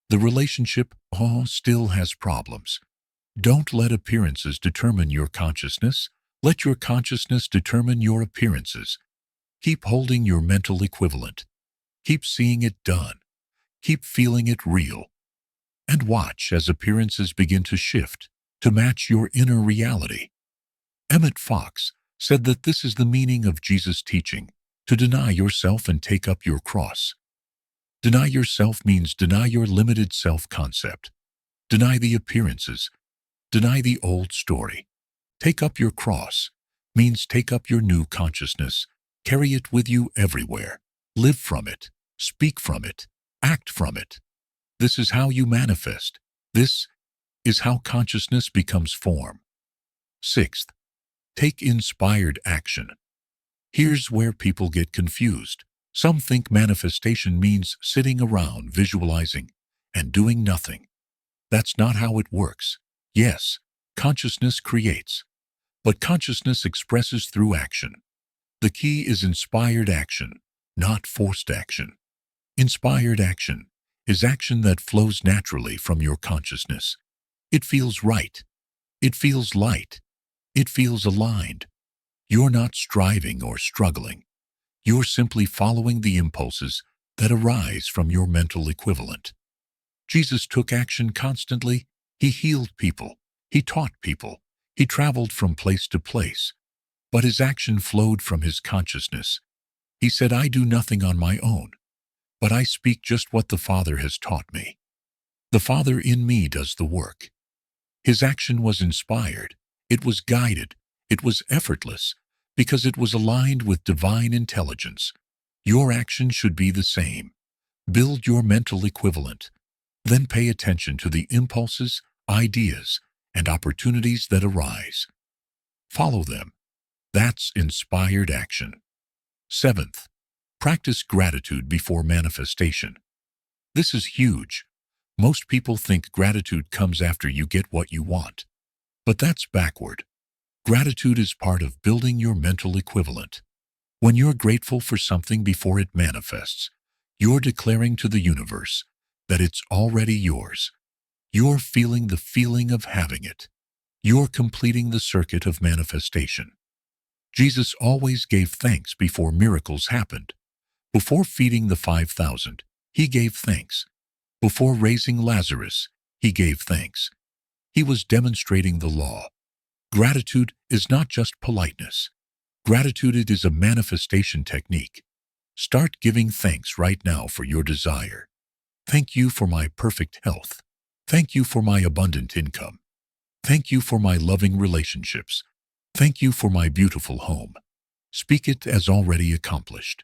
The relationship still has problems. Don't let appearances determine your consciousness. Let your consciousness determine your appearances. Keep holding your mental equivalent. Keep seeing it done. Keep feeling it real. And watch as appearances begin to shift to match your inner reality. Emmet Fox said that this is the meaning of Jesus' teaching, to deny yourself and take up your cross. Deny yourself means deny your limited self-concept. Deny the appearances. Deny the old story. Take up your cross means take up your new consciousness. Carry it with you everywhere. Live from it. Speak from it. Act from it. This is how you manifest. This is how consciousness becomes form. Sixth, take inspired action. Here's where people get confused. Some think manifestation means sitting around visualizing and doing nothing. That's not how it works. Yes, consciousness creates, but consciousness expresses through action. The key is inspired action, not forced action. Inspired action is action that flows naturally from your consciousness. It feels right. It feels light. It feels aligned. You're not striving or struggling. You're simply following the impulses that arise from your mental equivalent. Jesus took action constantly. He healed people. He taught people. He traveled from place to place. But his action flowed from his consciousness. He said, I do nothing on my own, but I speak just what the Father has taught me. The Father in me does the work. His action was inspired. It was guided. It was effortless, because it was aligned with divine intelligence. Your action should be the same. Build your mental equivalent. Then pay attention to the impulses, ideas, and opportunities that arise. Follow them. That's inspired action. Seventh, practice gratitude before manifestation. This is huge. Most people think gratitude comes after you get what you want. But that's backward. Gratitude is part of building your mental equivalent. When you're grateful for something before it manifests, you're declaring to the universe that it's already yours. You're feeling the feeling of having it. You're completing the circuit of manifestation. Jesus always gave thanks before miracles happened. Before feeding the 5,000, he gave thanks. Before raising Lazarus, he gave thanks. He was demonstrating the law. Gratitude is not just politeness. Gratitude is a manifestation technique. Start giving thanks right now for your desire. Thank you for my perfect health. Thank you for my abundant income. Thank you for my loving relationships. Thank you for my beautiful home. Speak it as already accomplished.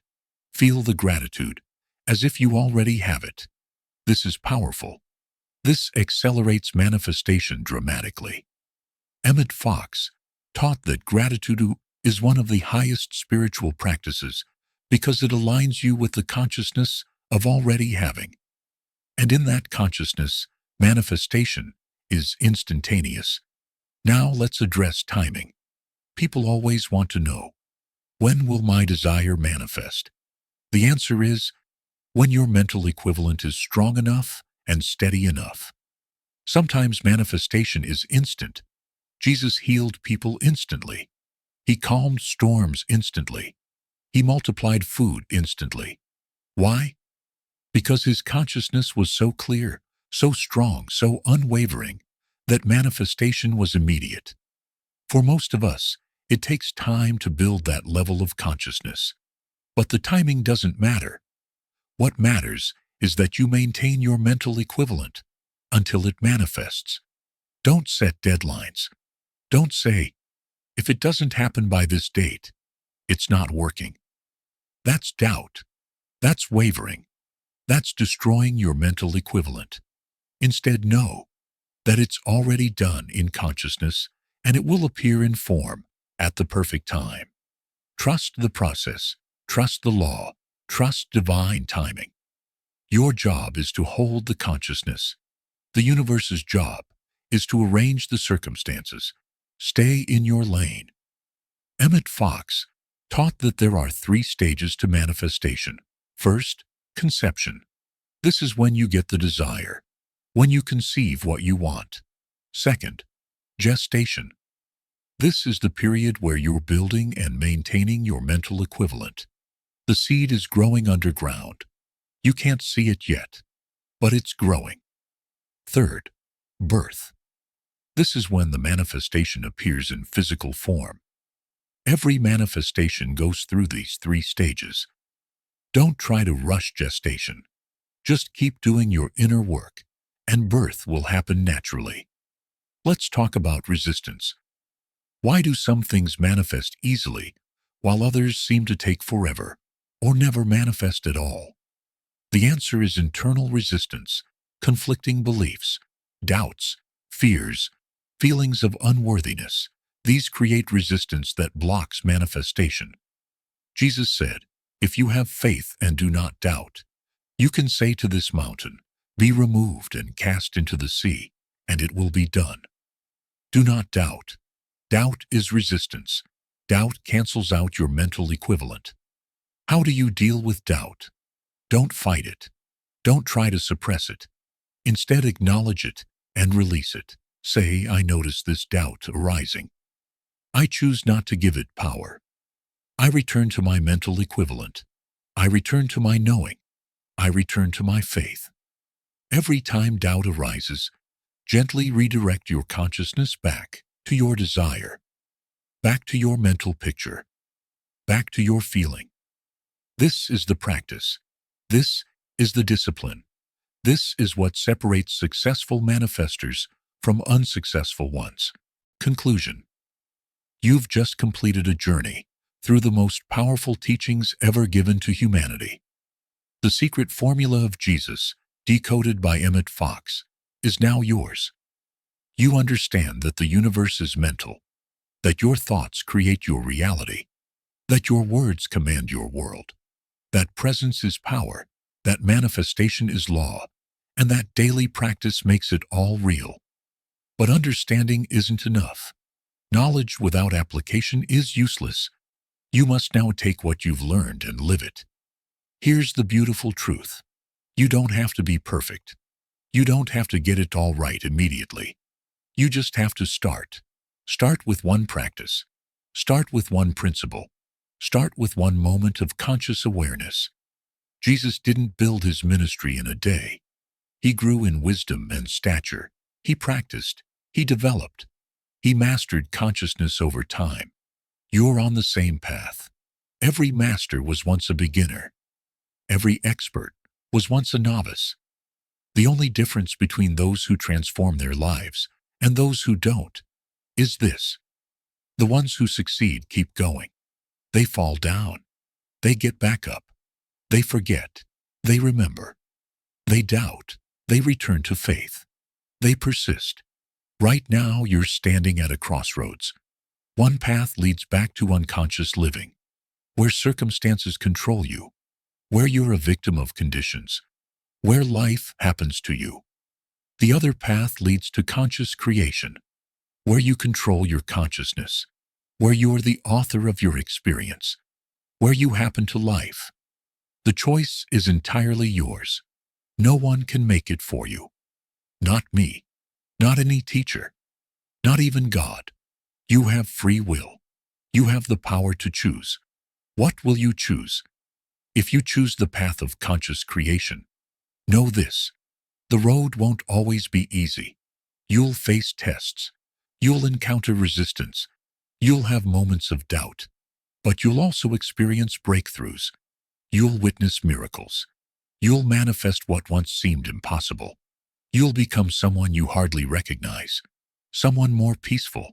Feel the gratitude as if you already have it. This is powerful. This accelerates manifestation dramatically. Emmet Fox taught that gratitude is one of the highest spiritual practices because it aligns you with the consciousness of already having. And in that consciousness, manifestation is instantaneous. Now let's address timing. People always want to know, when will my desire manifest? The answer is, when your mental equivalent is strong enough and steady enough. Sometimes manifestation is instant. Jesus healed people instantly. He calmed storms instantly. He multiplied food instantly. Why? Because his consciousness was so clear, so strong, so unwavering, that manifestation was immediate. For most of us, it takes time to build that level of consciousness. But the timing doesn't matter. What matters is that you maintain your mental equivalent until it manifests. Don't set deadlines. Don't say, if it doesn't happen by this date, it's not working. That's doubt. That's wavering. That's destroying your mental equivalent. Instead, know that it's already done in consciousness and it will appear in form at the perfect time. Trust the process. Trust the law. Trust divine timing. Your job is to hold the consciousness. The universe's job is to arrange the circumstances. Stay in your lane. Emmet Fox taught that there are 3 stages to manifestation. First, conception. This is when you get the desire, when you conceive what you want. Second, gestation. This is the period where you're building and maintaining your mental equivalent. The seed is growing underground. You can't see it yet, but it's growing. Third, birth. This is when the manifestation appears in physical form. Every manifestation goes through these 3 stages. Don't try to rush gestation. Just keep doing your inner work, and birth will happen naturally. Let's talk about resistance. Why do some things manifest easily, while others seem to take forever, or never manifest at all? The answer is internal resistance, conflicting beliefs, doubts, fears, feelings of unworthiness. These create resistance that blocks manifestation. Jesus said, "If you have faith and do not doubt, you can say to this mountain, 'Be removed and cast into the sea,' and it will be done." Do not doubt. Doubt is resistance. Doubt cancels out your mental equivalent. How do you deal with doubt? Don't fight it. Don't try to suppress it. Instead, acknowledge it and release it. Say, "I notice this doubt arising. I choose not to give it power. I return to my mental equivalent. I return to my knowing. I return to my faith." Every time doubt arises, gently redirect your consciousness back to your desire, back to your mental picture, back to your feeling. This is the practice. This is the discipline. This is what separates successful manifestors from unsuccessful ones. Conclusion. You've just completed a journey through the most powerful teachings ever given to humanity. The secret formula of Jesus, decoded by Emmet Fox, is now yours. You understand that the universe is mental, that your thoughts create your reality, that your words command your world, that presence is power, that manifestation is law, and that daily practice makes it all real. But understanding isn't enough. Knowledge without application is useless. You must now take what you've learned and live it. Here's the beautiful truth. You don't have to be perfect. You don't have to get it all right immediately. You just have to start. Start with one practice. Start with one principle. Start with one moment of conscious awareness. Jesus didn't build his ministry in a day. He grew in wisdom and stature. He practiced. He developed. He mastered consciousness over time. You're on the same path. Every master was once a beginner. Every expert was once a novice. The only difference between those who transform their lives and those who don't is this. The ones who succeed keep going. They fall down. They get back up. They forget. They remember. They doubt. They return to faith. They persist. Right now, you're standing at a crossroads. One path leads back to unconscious living, where circumstances control you, where you're a victim of conditions, where life happens to you. The other path leads to conscious creation, where you control your consciousness, where you're the author of your experience, where you happen to life. The choice is entirely yours. No one can make it for you. Not me. Not any teacher. Not even God. You have free will. You have the power to choose. What will you choose? If you choose the path of conscious creation, know this. The road won't always be easy. You'll face tests. You'll encounter resistance. You'll have moments of doubt. But you'll also experience breakthroughs. You'll witness miracles. You'll manifest what once seemed impossible. You'll become someone you hardly recognize. Someone more peaceful.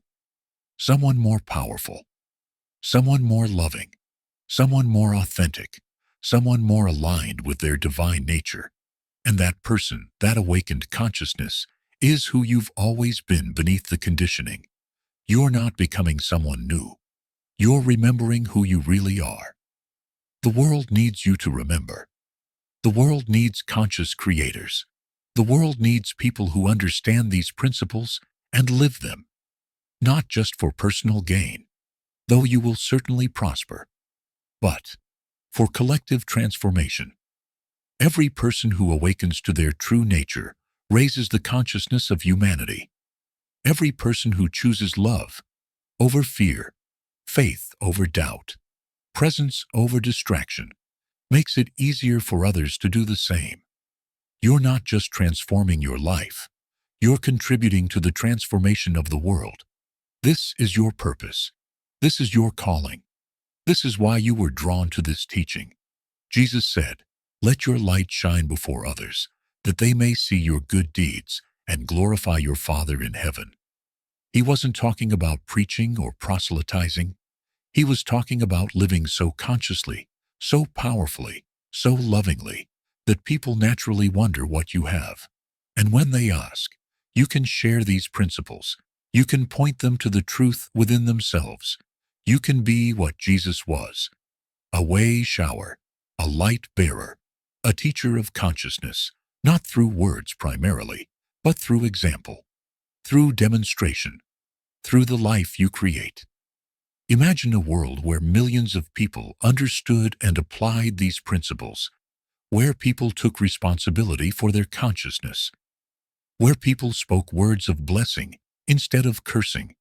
Someone more powerful. Someone more loving. Someone more authentic. Someone more aligned with their divine nature. And that person, that awakened consciousness, is who you've always been beneath the conditioning. You're not becoming someone new. You're remembering who you really are. The world needs you to remember. The The world needs conscious creators. The world needs people who understand these principles and live them, not just for personal gain, though you will certainly prosper, but for collective transformation. Every person who awakens to their true nature raises the consciousness of humanity. Every person who chooses love over fear, faith over doubt, presence over distraction, makes it easier for others to do the same. You're not just transforming your life, you're contributing to the transformation of the world. This is your purpose. This is your calling. This is why you were drawn to this teaching. Jesus said, "Let your light shine before others, that they may see your good deeds and glorify your Father in heaven." He wasn't talking about preaching or proselytizing. He was talking about living so consciously, so powerfully, so lovingly, that people naturally wonder what you have. And when they ask, you can share these principles. You can point them to the truth within themselves. You can be what Jesus was: a way shower, a light bearer, a teacher of consciousness, not through words primarily, but through example, through demonstration, through the life you create. Imagine a world where millions of people understood and applied these principles, where people took responsibility for their consciousness, where people spoke words of blessing instead of cursing,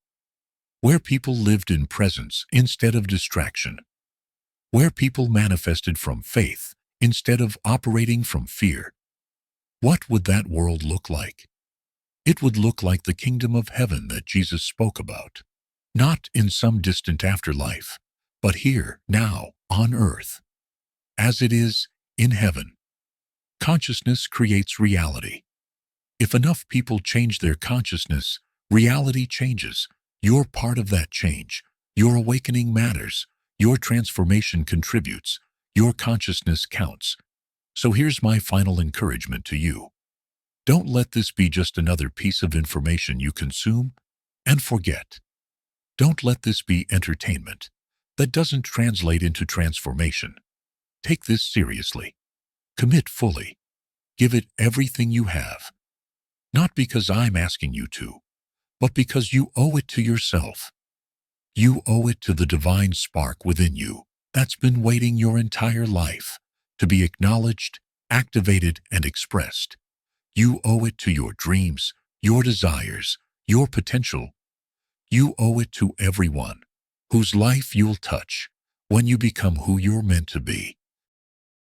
where people lived in presence instead of distraction, where people manifested from faith instead of operating from fear. What would that world look like? It would look like the kingdom of heaven that Jesus spoke about, not in some distant afterlife, but here, now, on earth, as it is in heaven. Consciousness creates reality. If enough people change their consciousness, reality changes. You're part of that change. Your awakening matters. Your transformation contributes. Your consciousness counts. So here's my final encouragement to you. Don't let this be just another piece of information you consume and forget. Don't let this be entertainment that doesn't translate into transformation. Take this seriously. Commit fully. Give it everything you have. Not because I'm asking you to, but because you owe it to yourself. You owe it to the divine spark within you that's been waiting your entire life to be acknowledged, activated, and expressed. You owe it to your dreams, your desires, your potential. You owe it to everyone whose life you'll touch when you become who you're meant to be.